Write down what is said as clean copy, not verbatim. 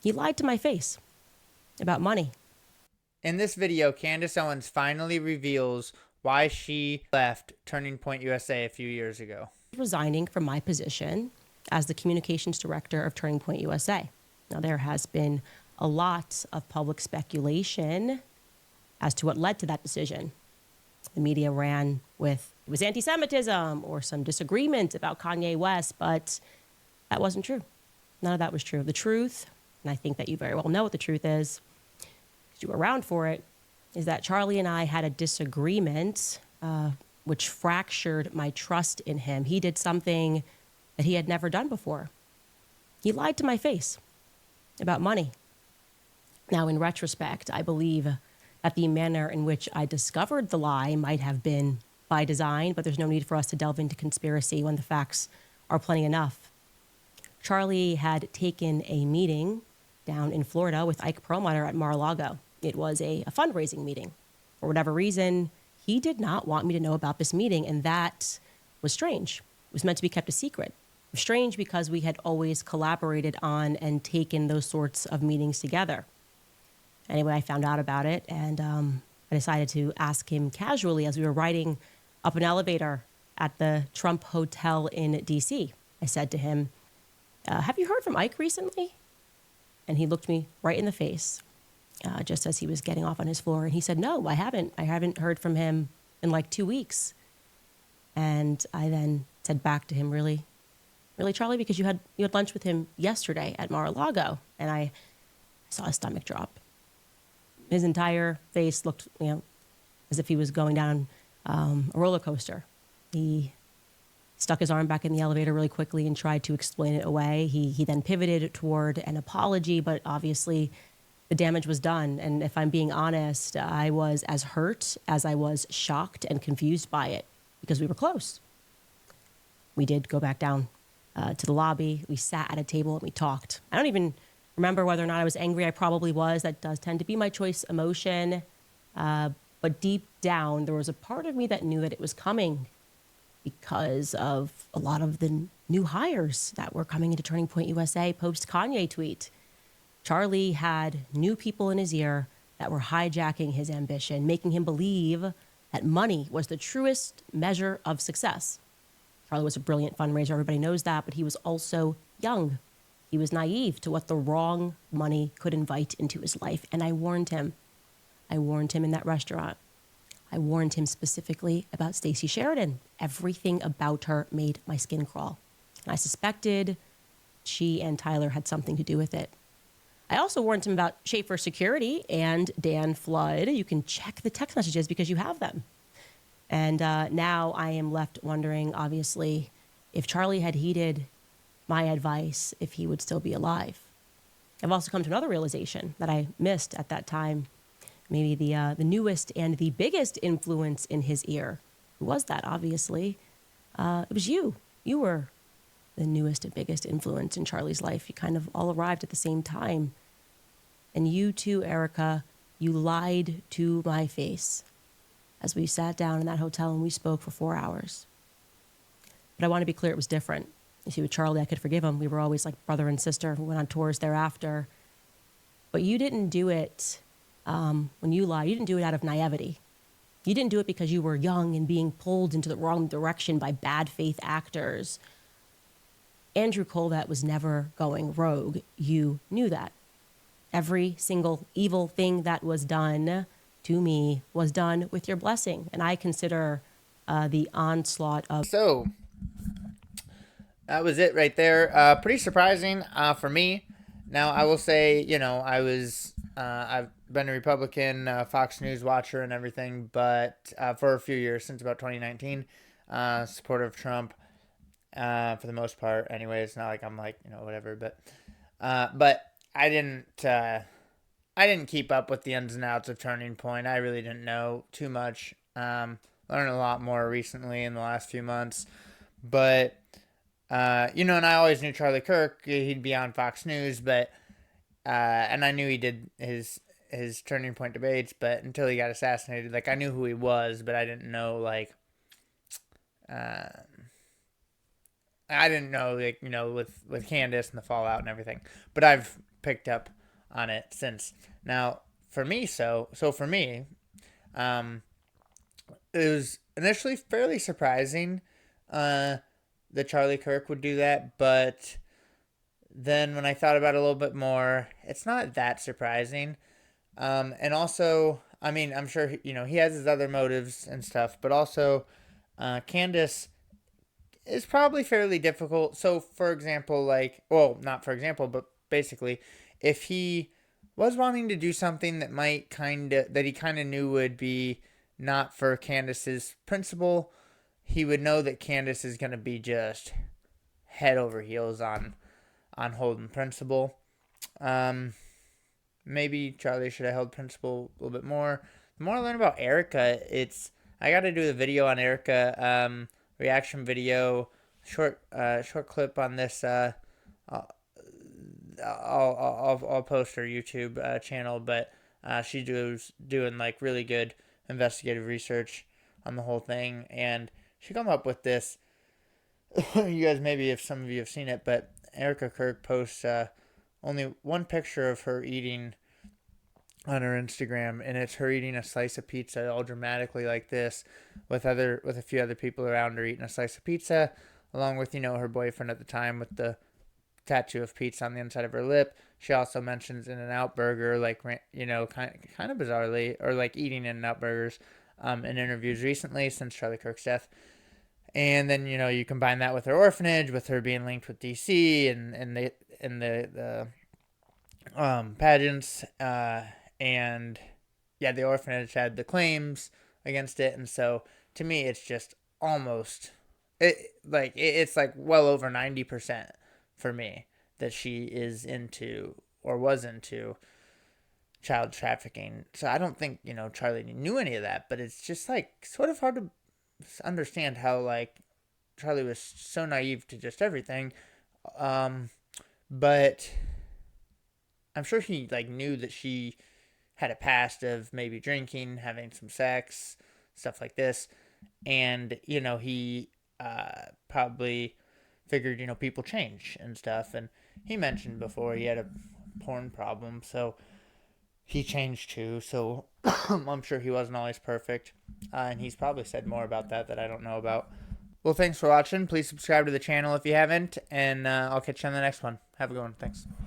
He lied to my face about money. In this video, Candace Owens finally reveals why she left Turning Point USA a few years ago. Resigning from my position as the communications director of Turning Point USA. Now, there has been a lot of public speculation as to what led to that decision. The media ran with it was anti Semitism or some disagreement about Kanye West, but that wasn't true. None of that was true. The truth, and I think that you very well know what the truth is, because you were around for it, is that Charlie and I had a disagreement which fractured my trust in him. He did something that he had never done before. He lied to my face about money. Now, in retrospect, I believe that the manner in which I discovered the lie might have been by design, but there's no need for us to delve into conspiracy when the facts are plenty enough. Charlie had taken a meeting down in Florida with Ike Perlmutter at Mar-a-Lago. It was a fundraising meeting. For whatever reason, he did not want me to know about this meeting, and that was strange. It was meant to be kept a secret. It was strange because we had always collaborated on and taken those sorts of meetings together. Anyway, I found out about it, and I decided to ask him casually as we were riding up an elevator at the Trump Hotel in D.C. I said to him, have you heard from Ike recently? And he looked me right in the face just as he was getting off on his floor. And he said, no, I haven't. I haven't heard from him in like 2 weeks. And I then said back to him, really, Charlie, because you had lunch with him yesterday at Mar-a-Lago. And I saw his stomach drop. His entire face looked, as if he was going down a roller coaster. He stuck his arm back in the elevator really quickly and tried to explain it away. He then pivoted toward an apology, but obviously the damage was done. And if I'm being honest, I was as hurt as I was shocked and confused by it because we were close. We did go back down to the lobby. We sat at a table and we talked. I don't even remember whether or not I was angry. I probably was. That does tend to be my choice emotion. But deep down, there was a part of me that knew that it was coming because of a lot of the new hires that were coming into Turning Point USA post Kanye tweet. Charlie had new people in his ear that were hijacking his ambition, making him believe that money was the truest measure of success. Charlie was a brilliant fundraiser. Everybody knows that, but he was also young. He was naive to what the wrong money could invite into his life. And I warned him. I warned him in that restaurant. I warned him specifically about Stacey Sheridan. Everything about her made my skin crawl. And I suspected she and Tyler had something to do with it. I also warned him about Schaefer Security and Dan Flood. You can check the text messages because you have them. And now I am left wondering, obviously, if Charlie had heeded my advice, if he would still be alive. I've also come to another realization that I missed at that time. Maybe the newest and the biggest influence in his ear. Who was that, obviously? It was you. You were the newest and biggest influence in Charlie's life. You kind of all arrived at the same time. And you too, Erica, you lied to my face as we sat down in that hotel and we spoke for 4 hours. But I want to be clear, it was different. You see, with Charlie, I could forgive him. We were always like brother and sister. We went on tours thereafter. But you didn't do it when you lied. You didn't do it out of naivety. You didn't do it because you were young and being pulled into the wrong direction by bad faith actors. Andrew Colvett was never going rogue. You knew that. Every single evil thing that was done to me was done with your blessing. And I consider the onslaught of... So, that was it right there. Pretty surprising for me. Now, I will say, I've been a Republican Fox News watcher and everything, but for a few years, since about 2019, supporter of Trump for the most part. Anyway, it's not like I'm like, whatever, but I didn't keep up with the ins and outs of Turning Point. I really didn't know too much. Learned a lot more recently in the last few months, but and I always knew Charlie Kirk. He'd be on Fox News, but and I knew he did his Turning Point debates, but until he got assassinated, like I knew who he was, but I didn't know uh, I didn't know with Candace and the fallout and everything. But I've picked up on it since. Now, for me, for me, um, it was initially fairly surprising that Charlie Kirk would do that, but then when I thought about it a little bit more, it's not that surprising. And also, I mean, I'm sure he has his other motives and stuff, but also, Candace is probably fairly difficult. So, for example, like, well, not for example, but basically, if he was wanting to do something that he kind of knew would be not for Candace's principle, he would know that Candace is going to be just head over heels on holding principle. Um, Maybe Charlie should have held principle a little bit more. The more I learn about Erica, I got to do a video on Erica, reaction video, short clip on this. I'll post her YouTube channel, but she's doing like really good investigative research on the whole thing, and she come up with this. You guys, maybe if some of you have seen it, but Erica Kirk posts only one picture of her eating on her Instagram, and it's her eating a slice of pizza all dramatically like this, with a few other people around her eating a slice of pizza, along with her boyfriend at the time with the tattoo of pizza on the inside of her lip. She also mentions In-N-Out Burger, like kind of bizarrely, or like eating In-N-Out burgers, in interviews recently since Charlie Kirk's death. And then you combine that with her orphanage, with her being linked with DC and the pageants, and yeah, the orphanage had the claims against it, and so to me, it's just almost it's like well over 90% for me that she is into or was into child trafficking. So I don't think Charlie knew any of that, but it's just like sort of hard to understand how like Charlie was so naive to just everything. But I'm sure he like knew that she had a past of maybe drinking, having some sex, stuff like this, and he probably figured people change and stuff, and he mentioned before he had a porn problem, so he changed too. So I'm sure he wasn't always perfect, and he's probably said more about that I don't know about. Well, thanks for watching. Please subscribe to the channel if you haven't, and I'll catch you on the next one. Have a good one. Thanks.